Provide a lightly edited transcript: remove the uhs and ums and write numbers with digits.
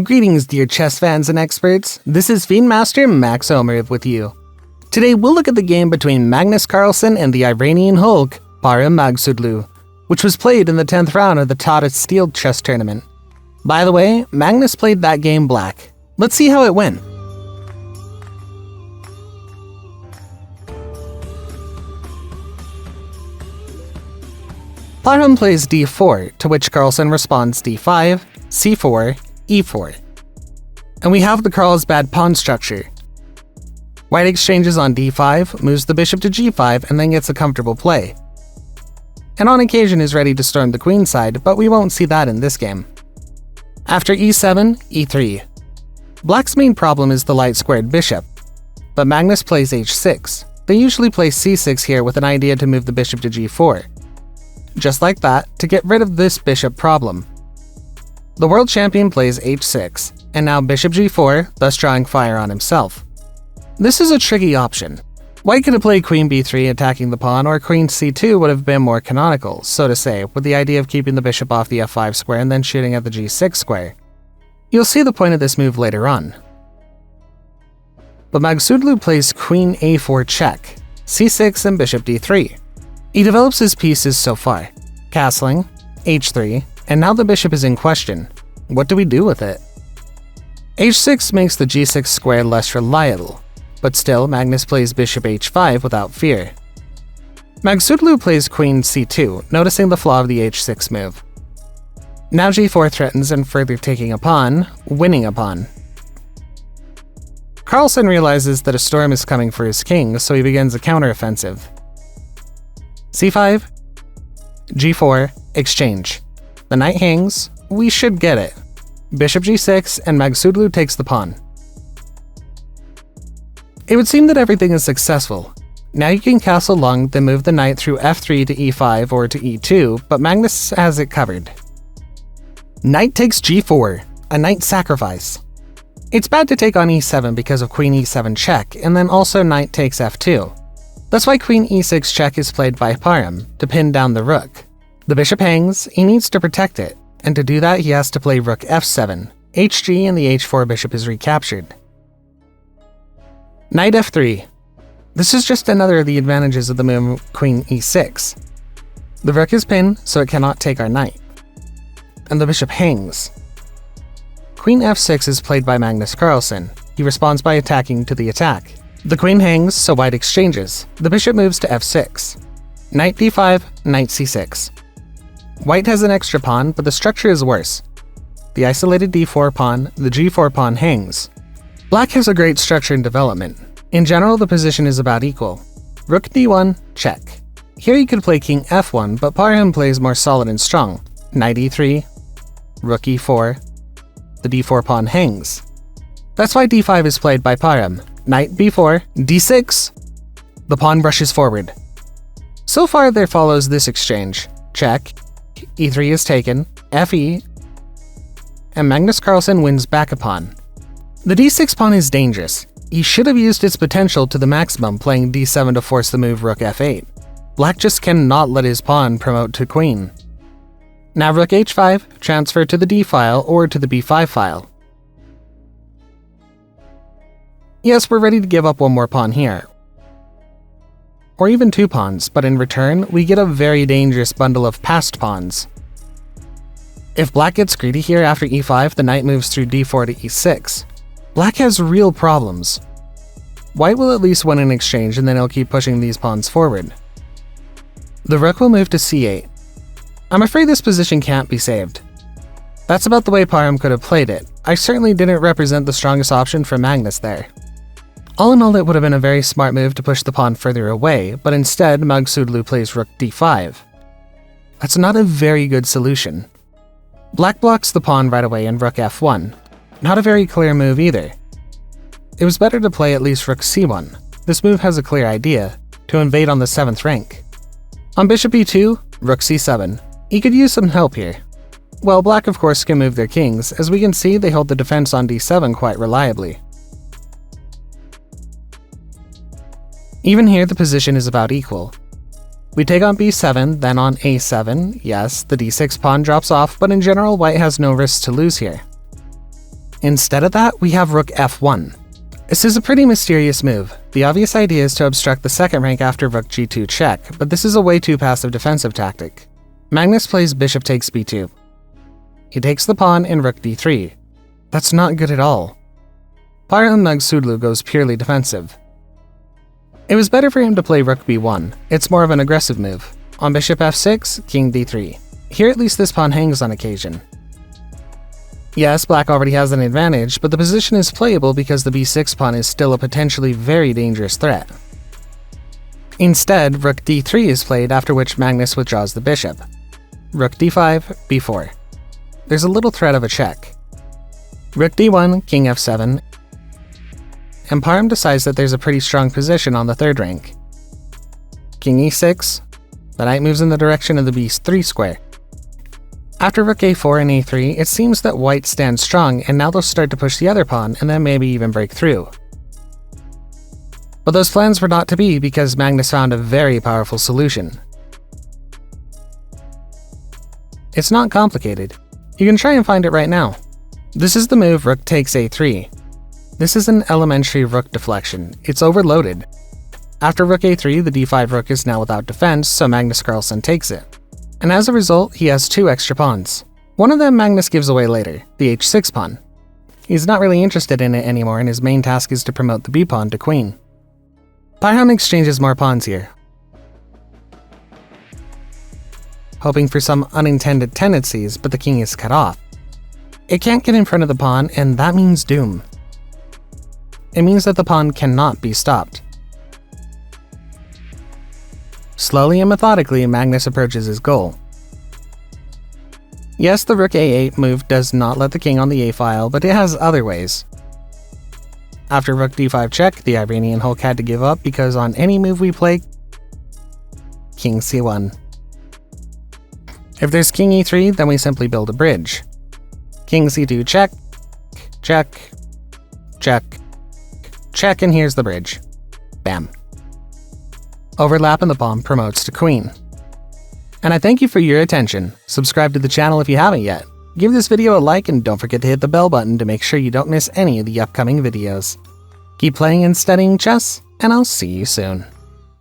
Greetings, dear chess fans and experts. This is FIDE Master Max Omariev with you. Today we'll look at the game between Magnus Carlsen and the Iranian Hulk, Parham Maghsoodloo, which was played in the 10th round of the Tata Steel Chess Tournament. By the way, Magnus played that game black. Let's see how it went. Parham plays d4, to which Carlsen responds d5, c4, e4. And we have the Carlsbad pawn structure. White exchanges on d5, moves the bishop to g5, and then gets a comfortable play. And on occasion is ready to storm the queen side, but we won't see that in this game. After e7, e3. Black's main problem is the light-squared bishop, but Magnus plays h6. They usually play c6 here with an idea to move the bishop to g4. Just like that, to get rid of this bishop problem. The world champion plays h6, and now bishop g4, thus drawing fire on himself. This is a tricky option. White could have played queen b3 attacking the pawn, or queen c2 would have been more canonical, so to say, with the idea of keeping the bishop off the f5 square and then shooting at the g6 square. You'll see the point of this move later on. But Maghsoodloo plays queen a4 check, c6 and bishop d3. He develops his pieces so far, castling, h3, and now the bishop is in question. What do we do with it? h6 makes the g6 square less reliable, but still Magnus plays bishop h5 without fear. Maghsoodloo plays queen c2, noticing the flaw of the h6 move. Now g4 threatens and further taking a pawn, winning a pawn. Carlsen realizes that a storm is coming for his king, so he begins a counteroffensive. c5, g4, exchange. The knight hangs, we should get it. Bishop g6, and Maghsoodloo takes the pawn. It would seem that everything is successful. Now you can castle long, then move the knight through f3 to e5 or to e2, but Magnus has it covered. Knight takes g4, a knight sacrifice. It's bad to take on e7 because of queen e7 check, and then also knight takes f2. That's why queen e6 check is played by Parham, to pin down the rook. The bishop hangs, he needs to protect it, and to do that he has to play rook f7, hg, and the h4 bishop is recaptured. Knight f3. This is just another of the advantages of the move queen e6. The rook is pinned, so it cannot take our knight. And the bishop hangs. Queen f6 is played by Magnus Carlsen. He responds by attacking to the attack. The queen hangs, so white exchanges. The bishop moves to f6. Knight d5, knight c6. White has an extra pawn, but the structure is worse. The isolated d4 pawn, the g4 pawn hangs. Black has a great structure and development. In general, the position is about equal. Rook d1, check. Here you could play king f1, but Parham plays more solid and strong. Knight e3, rook e4. The d4 pawn hangs. That's why d5 is played by Parham. Knight b4, d6. The pawn rushes forward. So far there follows this exchange. Check, e3 is taken, fe, and Magnus Carlsen wins back a pawn. The d6 pawn is dangerous. He should have used its potential to the maximum, playing d7 to force the move rook f8. Black just cannot let his pawn promote to queen. Now rook h5, transfer to the d file or to the b5 file. Yes, we're ready to give up one more pawn here. Or even two pawns, but in return, we get a very dangerous bundle of passed pawns. If black gets greedy here after e5, the knight moves through d4 to e6. Black has real problems. White will at least win an exchange, and then he'll keep pushing these pawns forward. The rook will move to c8. I'm afraid this position can't be saved. That's about the way Parham could have played it. I certainly didn't represent the strongest option for Magnus there. All in all, it would have been a very smart move to push the pawn further away, but instead Maghsoodloo plays rook d5. That's not a very good solution. Black blocks the pawn right away in rook f1. Not a very clear move either. It was better to play at least rook c1. This move has a clear idea, to invade on the 7th rank. On bishop e2, rook c7. He could use some help here. Well, black of course can move their kings. As we can see, they hold the defense on d7 quite reliably. Even here, the position is about equal. We take on b7, then on a7. Yes, the d6 pawn drops off, but in general, white has no risks to lose here. Instead of that, we have rook f1. This is a pretty mysterious move. The obvious idea is to obstruct the second rank after rook g2 check, but this is a way too passive defensive tactic. Magnus plays bishop takes b2. He takes the pawn in rook d3. That's not good at all. Parham Maghsoodloo goes purely defensive. It was better for him to play rook b1. It's more of an aggressive move. On bishop f6, king d3. Here at least this pawn hangs on occasion. Yes, black already has an advantage, but the position is playable because the b6 pawn is still a potentially very dangerous threat. Instead, rook d3 is played, after which Magnus withdraws the bishop. Rook d5, b4. There's a little threat of a check. Rook d1, king f7, and Parham decides that there's a pretty strong position on the third rank. King e6, the knight moves in the direction of the b3 square. After rook a4 and a3, it seems that white stands strong, and now they'll start to push the other pawn and then maybe even break through. But those plans were not to be because Magnus found a very powerful solution. It's not complicated. You can try and find it right now. This is the move rook takes a3. This is an elementary rook deflection. It's overloaded. After rook a3, the d5 rook is now without defense, so Magnus Carlsen takes it. And as a result, he has two extra pawns. One of them Magnus gives away later, the h6 pawn. He's not really interested in it anymore, and his main task is to promote the b-pawn to queen. Parham exchanges more pawns here, hoping for some unintended tendencies, but the king is cut off. It can't get in front of the pawn, and that means doom. It means that the pawn cannot be stopped. Slowly and methodically, Magnus approaches his goal. Yes, the rook a8 move does not let the king on the a-file, but it has other ways. After rook d5 check, the Iranian Hulk had to give up because on any move we play, king c1. If there's king e3, then we simply build a bridge. King c2 check, check, check, check, and here's the bridge. Bam. Overlap in the pawn promotes to queen. And I thank you for your attention. Subscribe to the channel if you haven't yet. Give this video a like and don't forget to hit the bell button to make sure you don't miss any of the upcoming videos. Keep playing and studying chess, and I'll see you soon.